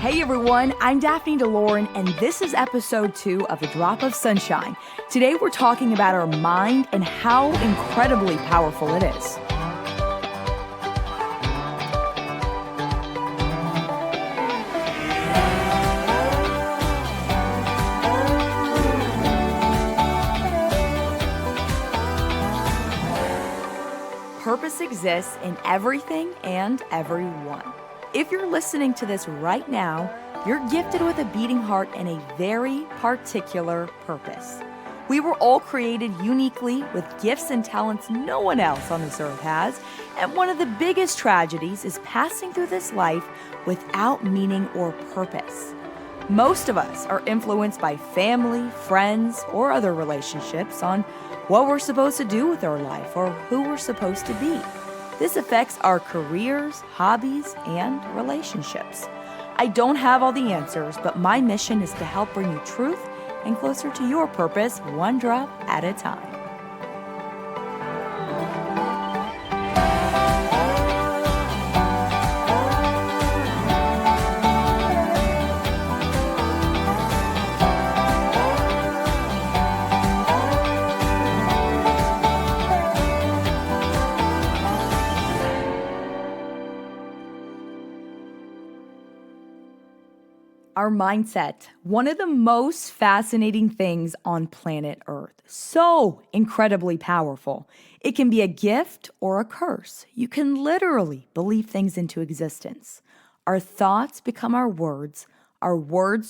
Hey everyone, I'm Daphne DeLorean, and this is episode 2 of A Drop of Sunshine. Today we're talking about our mind and how incredibly powerful it is. Purpose exists in everything and everyone. If you're listening to this right now, you're gifted with a beating heart and a very particular purpose. We were all created uniquely with gifts and talents no one else on this earth has, and one of the biggest tragedies is passing through this life without meaning or purpose. Most of us are influenced by family, friends, or other relationships on what we're supposed to do with our life or who we're supposed to be. This affects our careers, hobbies, and relationships. I don't have all the answers, but my mission is to help bring you truth and closer to your purpose, one drop at a time. Our mindset, one of the most fascinating things on planet Earth. So incredibly powerful. It can be a gift or a curse. You can literally believe things into existence. Our thoughts become our words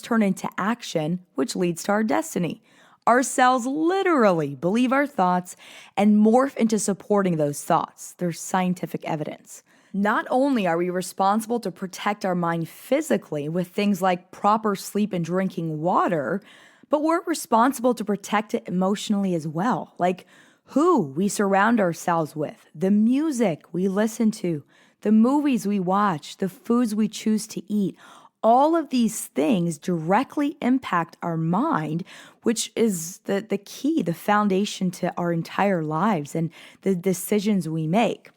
turn into action, which leads to our destiny. Our cells literally believe our thoughts and morph into supporting those thoughts. There's scientific evidence. Not only are we responsible to protect our mind physically with things like proper sleep and drinking water, but we're responsible to protect it emotionally as well, like who we surround ourselves with, the music we listen to, the movies we watch, the foods we choose to eat. All of these things directly impact our mind, which is the key, the foundation to our entire lives and the decisions we make.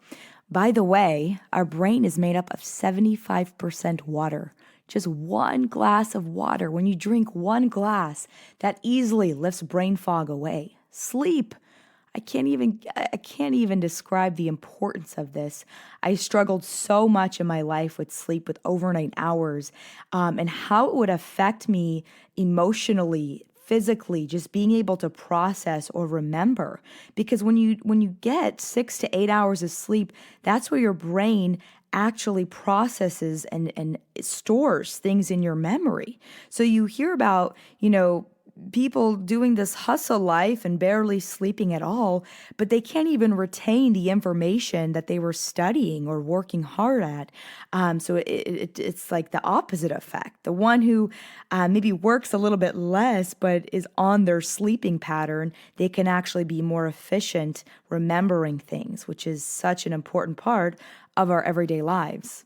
By the way, our brain is made up of 75% water. Just one glass of water. When you drink one glass, that easily lifts brain fog away. Sleep. I can't even describe the importance of this. I struggled so much in my life with sleep, with overnight hours, and how it would affect me emotionally, physically, just being able to process or remember. Because when you get 6 to 8 hours of sleep, that's where your brain actually processes and stores things in your memory. So you hear about, people doing this hustle life and barely sleeping at all, but they can't even retain the information that they were studying or working hard at. So it's like the opposite effect. The one who maybe works a little bit less but is on their sleeping pattern, they can actually be more efficient remembering things, which is such an important part of our everyday lives.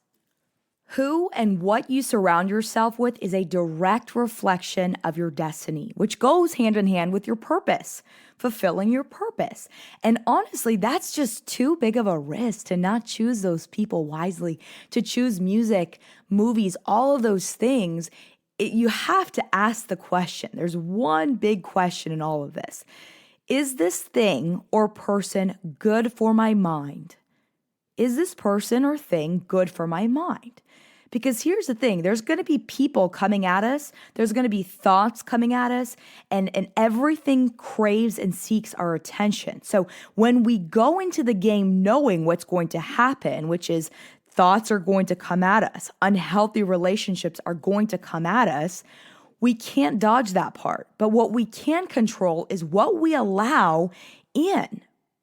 Who and what you surround yourself with is a direct reflection of your destiny, which goes hand in hand with your purpose, fulfilling your purpose. And honestly, that's just too big of a risk to not choose those people wisely, to choose music, movies, all of those things. You have to ask the question. There's one big question in all of this. Is this thing or person good for my mind? Is this person or thing good for my mind? Because here's the thing, there's going to be people coming at us, there's going to be thoughts coming at us, and everything craves and seeks our attention. So when we go into the game knowing what's going to happen, which is thoughts are going to come at us, unhealthy relationships are going to come at us, we can't dodge that part. But what we can control is what we allow in.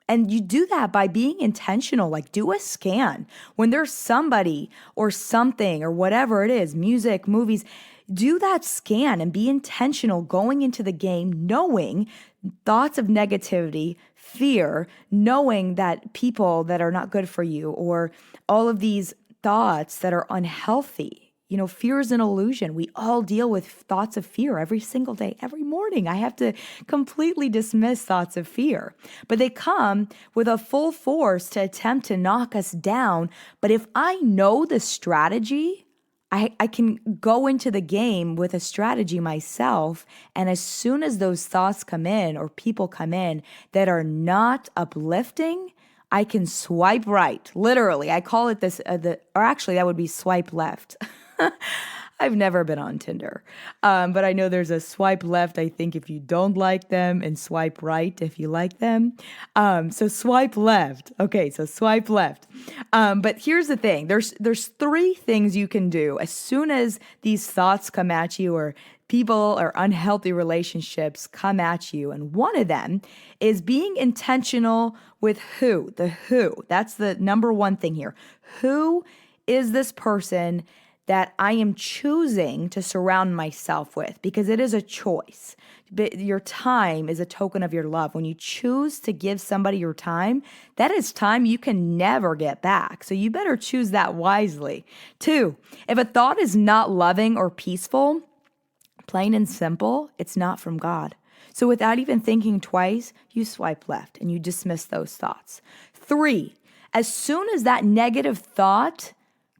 And you do that by being intentional, like do a scan. When there's somebody or something or whatever it is, music, movies, do that scan and be intentional going into the game, knowing thoughts of negativity, fear, knowing that people that are not good for you or all of these thoughts that are unhealthy. Fear is an illusion. We all deal with thoughts of fear every single day, every morning. I have to completely dismiss thoughts of fear, but they come with a full force to attempt to knock us down. But if I know the strategy, I can go into the game with a strategy myself. And as soon as those thoughts come in or people come in that are not uplifting, I can swipe right. Literally, I call it this, or actually, that would be swipe left. I've never been on Tinder, but I know there's a swipe left, I think, if you don't like them, and swipe right if you like them. So swipe left. Okay, so swipe left. But here's the thing. There's three things you can do as soon as these thoughts come at you or people or unhealthy relationships come at you. And one of them is being intentional with who. The who. That's the number one thing here. Who is this person that I am choosing to surround myself with? Because it is a choice. But your time is a token of your love. When you choose to give somebody your time, that is time you can never get back. So you better choose that wisely. 2, if a thought is not loving or peaceful, plain and simple, it's not from God. So without even thinking twice, you swipe left and you dismiss those thoughts. 3, as soon as that negative thought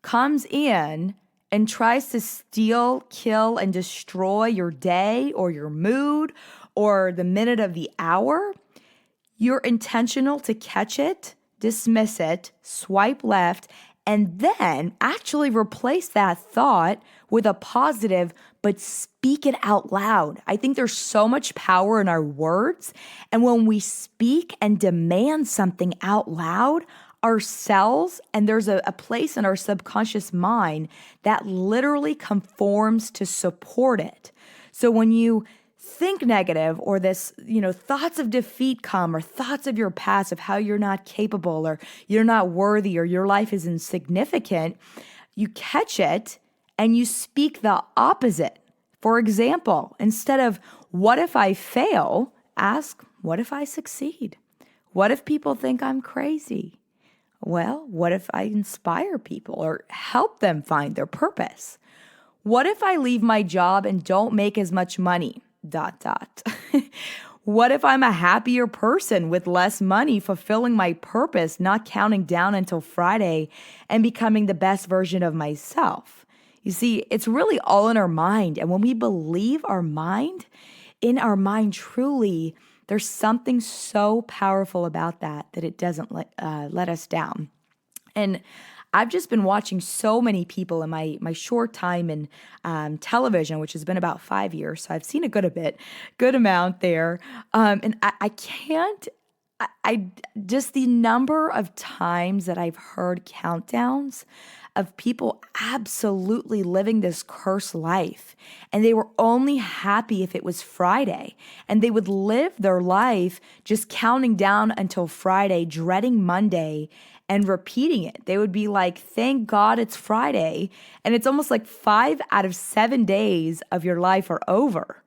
comes in and tries to steal, kill, and destroy your day or your mood or the minute of the hour, you're intentional to catch it, dismiss it, swipe left, and then actually replace that thought with a positive, but speak it out loud. I think there's so much power in our words. And when we speak and demand something out loud, our cells, and there's a place in our subconscious mind that literally conforms to support it. So when you think negative or this, thoughts of defeat come or thoughts of your past of how you're not capable or you're not worthy or your life is insignificant, you catch it and you speak the opposite. For example, instead of what if I fail, ask, what if I succeed? What if people think I'm crazy? Well, what if I inspire people or help them find their purpose? What if I leave my job and don't make as much money? ... What if I'm a happier person with less money, fulfilling my purpose, not counting down until Friday and becoming the best version of myself? You see, it's really all in our mind. And when we believe in our mind truly, there's something so powerful about that it doesn't let us down. And I've just been watching so many people in my short time in television, which has been about 5 years. So I've seen a good amount there. And I can't, just the number of times that I've heard countdowns of people absolutely living this cursed life. And they were only happy if it was Friday. And they would live their life just counting down until Friday, dreading Monday, and repeating it. They would be like, thank God it's Friday. And it's almost like 5 out of 7 days of your life are over.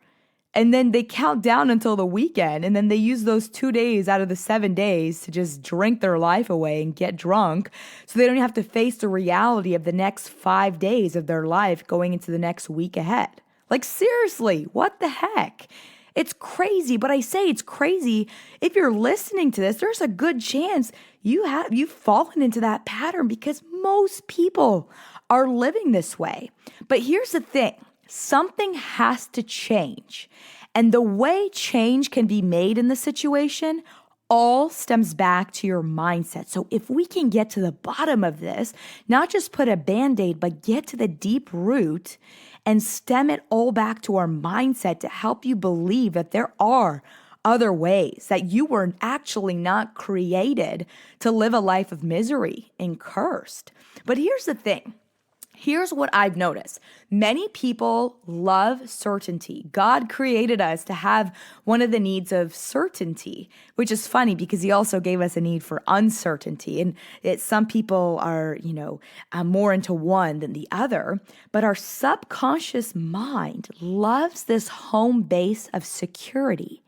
And then they count down until the weekend. And then they use those 2 days out of the 7 days to just drink their life away and get drunk. So they don't have to face the reality of the next 5 days of their life going into the next week ahead. Like, seriously, what the heck? It's crazy, but I say it's crazy. If you're listening to this, there's a good chance you've fallen into that pattern because most people are living this way. But here's the thing. Something has to change. And the way change can be made in the situation all stems back to your mindset. So if we can get to the bottom of this, not just put a Band-Aid, but get to the deep root and stem it all back to our mindset to help you believe that there are other ways, that you were actually not created to live a life of misery and cursed. But here's the thing. Here's what I've noticed. Many people love certainty. God created us to have one of the needs of certainty, which is funny because he also gave us a need for uncertainty. And some people are, more into one than the other. But our subconscious mind loves this home base of security.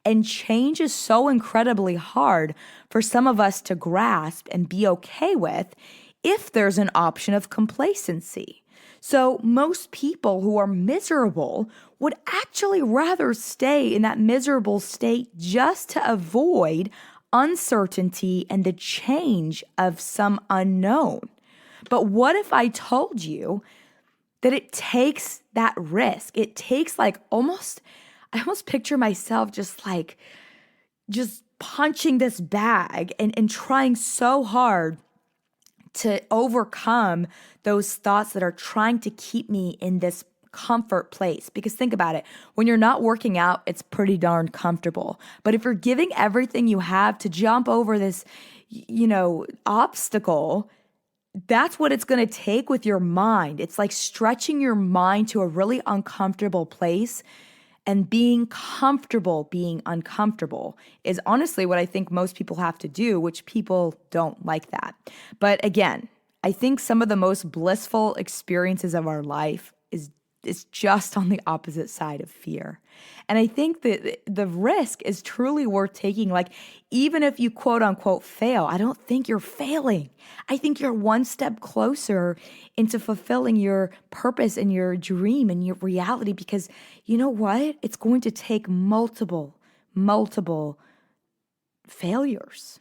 And change is so incredibly hard for some of us to grasp and be okay with if there's an option of complacency. So most people who are miserable would actually rather stay in that miserable state just to avoid uncertainty and the change of some unknown. But what if I told you that it takes that risk. It takes I almost picture myself just punching this bag and trying so hard to overcome those thoughts that are trying to keep me in this comfort place. Because think about it, when you're not working out, it's pretty darn comfortable. But if you're giving everything you have to jump over this, obstacle, that's what it's going to take with your mind. It's like stretching your mind to a really uncomfortable place, and being comfortable being uncomfortable is honestly what I think most people have to do, which people don't like that. But again, I think some of the most blissful experiences of our life is just on the opposite side of fear. And I think that the risk is truly worth taking. Like, even if you quote unquote fail, I don't think you're failing. I think you're one step closer into fulfilling your purpose and your dream and your reality, because you know what? It's going to take multiple failures.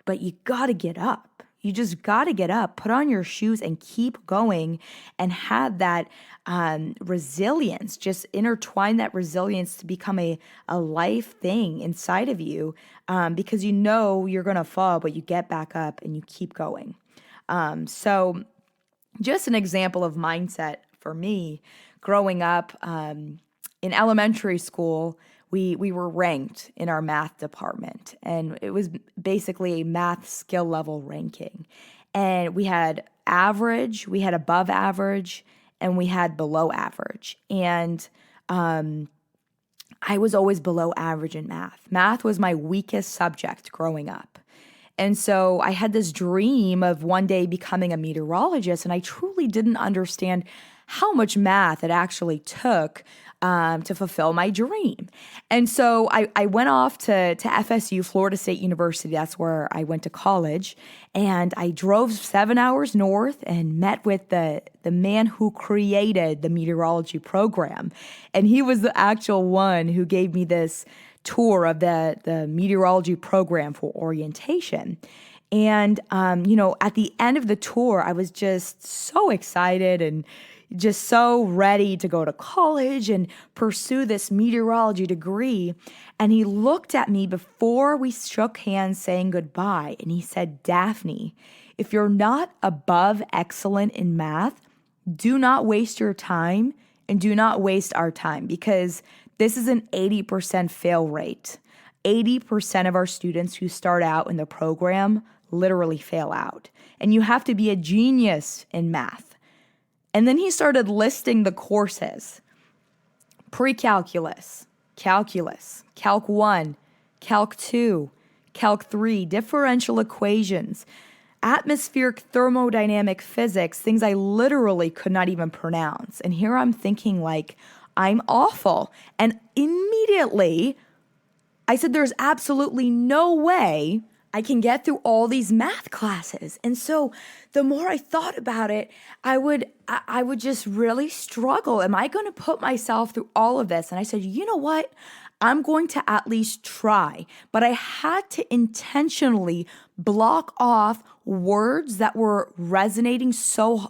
But you got to get up. You just got to get up, put on your shoes and keep going, and have that resilience, just intertwine that resilience to become a life thing inside of you, because you know you're going to fall, but you get back up and you keep going. So just an example of mindset for me, growing up in elementary school, we were ranked in our math department, and it was basically a math skill level ranking. And we had average, we had above average, and we had below average. And I was always below average in math. Math was my weakest subject growing up. And so I had this dream of one day becoming a meteorologist, and I truly didn't understand how much math it actually took to fulfill my dream. And so I went off to FSU, Florida State University. That's where I went to college. And I drove 7 hours north and met with the man who created the meteorology program. And he was the actual one who gave me this tour of the meteorology program for orientation. And, at the end of the tour, I was just so excited and just so ready to go to college and pursue this meteorology degree. And he looked at me before we shook hands saying goodbye, and he said, "Daphne, if you're not above excellent in math, do not waste your time and do not waste our time, because this is an 80% fail rate. 80% of our students who start out in the program literally fail out. And you have to be a genius in math." And then he started listing the courses: pre-calculus, calculus, calc 1, calc 2, calc 3, differential equations, atmospheric thermodynamic physics, things I literally could not even pronounce. And here I'm thinking I'm awful. And immediately I said, there's absolutely no way I can get through all these math classes. And so the more I thought about it, I would just really struggle. Am I going to put myself through all of this? And I said, you know what? I'm going to at least try. But I had to intentionally block off words that were resonating so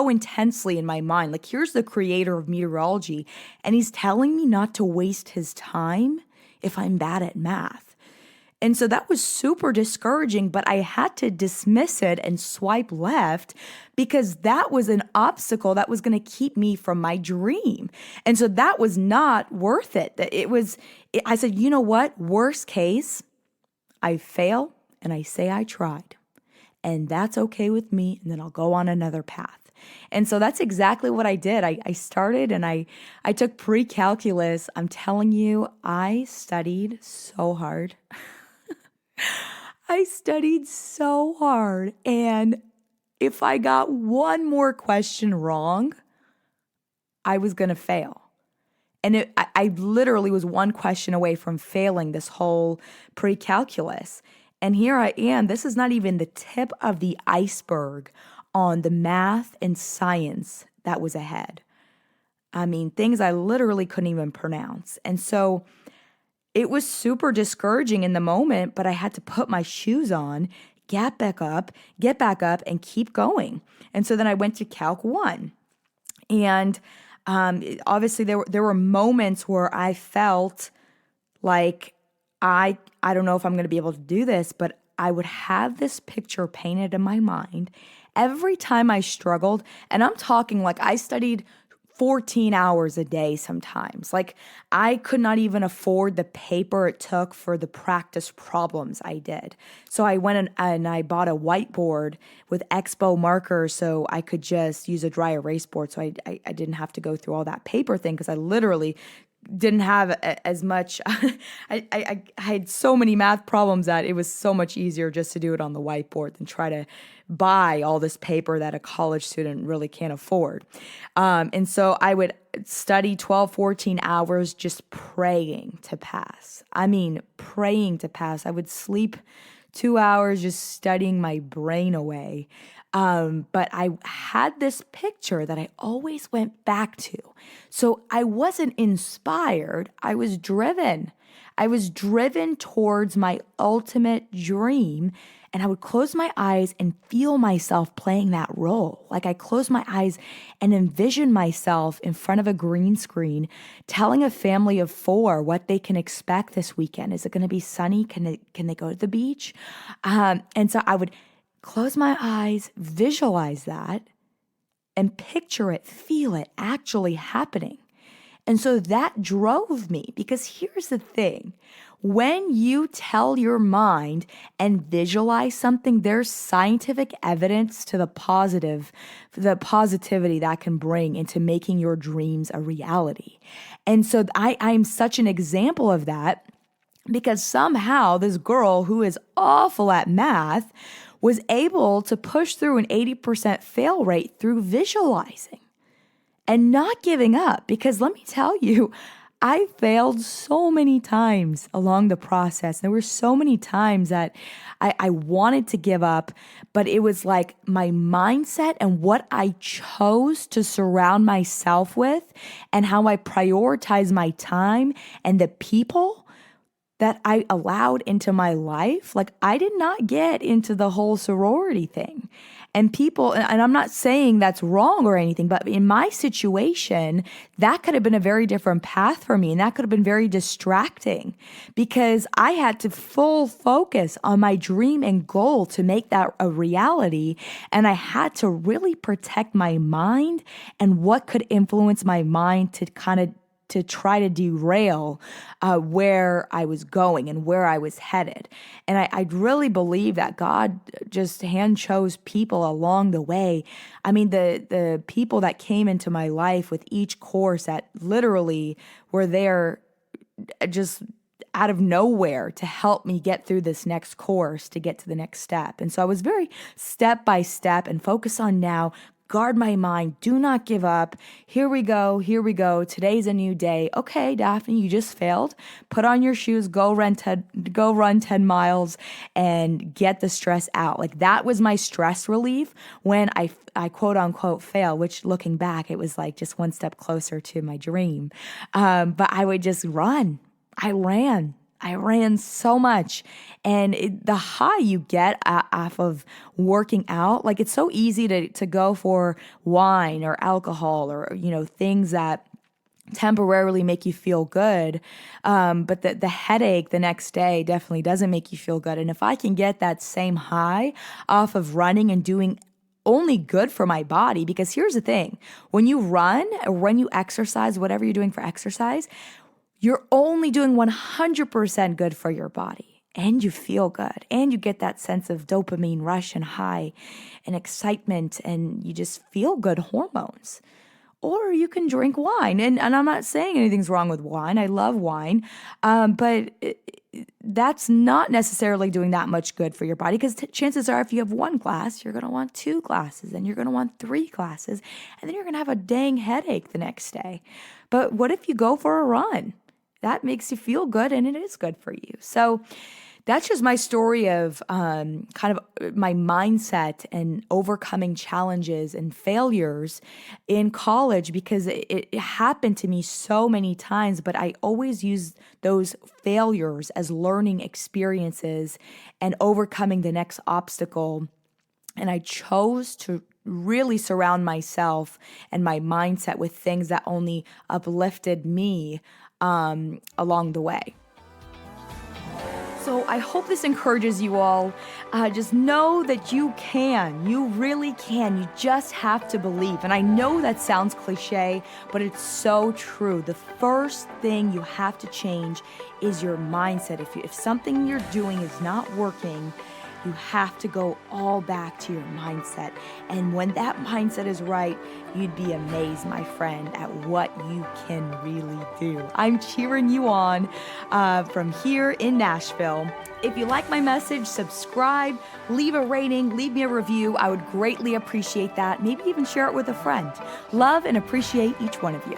intensely in my mind. Like, here's the creator of meteorology, and he's telling me not to waste his time if I'm bad at math. And so that was super discouraging, but I had to dismiss it and swipe left, because that was an obstacle that was going to keep me from my dream. And so that was not worth it. I said, you know what? Worst case, I fail and I say I tried. And that's okay with me. And then I'll go on another path. And so that's exactly what I did. I started and I took pre-calculus. I'm telling you, I studied so hard. I studied so hard. And if I got one more question wrong, I was going to fail. And I literally was one question away from failing this whole pre-calculus. And here I am. This is not even the tip of the iceberg on the math and science that was ahead. I mean, things I literally couldn't even pronounce. And so it was super discouraging in the moment, but I had to put my shoes on, get back up, and keep going. And so then I went to Calc 1. And obviously there were moments where I felt like I don't know if I'm going to be able to do this, but I would have this picture painted in my mind every time I struggled. And I'm talking like I studied 14 hours a day sometimes. Like I could not even afford the paper it took for the practice problems I did. So I went and I bought a whiteboard with Expo markers so I could just use a dry erase board. So I didn't have to go through all that paper thing because I literally didn't have as much. I had so many math problems that it was so much easier just to do it on the whiteboard than try to buy all this paper that a college student really can't afford. And so I would study 12, 14 hours just praying to pass. I mean, praying to pass. I would sleep 2 hours just studying my brain away. But I had this picture that I always went back to. So I wasn't inspired. I was driven. I was driven towards my ultimate dream. And I would close my eyes and feel myself playing that role. Like I close my eyes and envision myself in front of a green screen, telling a family of 4 what they can expect this weekend. Is it going to be sunny? Can they go to the beach? And so I would close my eyes, visualize that, and picture it, feel it actually happening. And so that drove me because here's the thing. When you tell your mind and visualize something, there's scientific evidence to the positivity that can bring into making your dreams a reality. And so I'm such an example of that because somehow this girl who is awful at math was able to push through an 80% fail rate through visualizing and not giving up. Because let me tell you, I failed so many times along the process. There were so many times that I wanted to give up, but it was like my mindset and what I chose to surround myself with and how I prioritize my time and the people that I allowed into my life. Like I did not get into the whole sorority thing. And people, and I'm not saying that's wrong or anything, but in my situation, that could have been a very different path for me. And that could have been very distracting because I had to full focus on my dream and goal to make that a reality. And I had to really protect my mind and what could influence my mind to try to derail where I was going and where I was headed. And I really believe that God just hand chose people along the way. I mean, the people that came into my life with each course that literally were there just out of nowhere to help me get through this next course to get to the next step. And so I was very step by step and focus on now. Guard my mind. Do not give up. Here we go. Here we go. Today's a new day. Okay, Daphne, you just failed. Put on your shoes. Go run 10 miles and get the stress out. Like that was my stress relief when I quote unquote fail, which looking back, it was like just one step closer to my dream. But I would just run. I ran so much. And the high you get off of working out, like it's so easy to go for wine or alcohol or, things that temporarily make you feel good. But the headache the next day definitely doesn't make you feel good. And if I can get that same high off of running and doing only good for my body, because here's the thing, when you run or when you exercise, whatever you're doing for exercise, you're only doing 100% good for your body and you feel good and you get that sense of dopamine rush and high and excitement and you just feel good hormones. Or you can drink wine. And I'm not saying anything's wrong with wine. I love wine. But that's not necessarily doing that much good for your body because chances are if you have 1 glass, you're going to want 2 glasses and you're going to want 3 glasses and then you're going to have a dang headache the next day. But what if you go for a run? That makes you feel good and it is good for you. So that's just my story of kind of my mindset and overcoming challenges and failures in college because it happened to me so many times, but I always use those failures as learning experiences and overcoming the next obstacle And I chose to really surround myself and my mindset with things that only uplifted me along the way. So I hope this encourages you all. Just know that you can. You really can. You just have to believe. And I know that sounds cliche, but it's so true. The first thing you have to change is your mindset. If something you're doing is not working, you have to go all back to your mindset. And when that mindset is right, you'd be amazed, my friend, at what you can really do. I'm cheering you on from here in Nashville. If you like my message, subscribe, leave a rating, leave me a review. I would greatly appreciate that. Maybe even share it with a friend. Love and appreciate each one of you.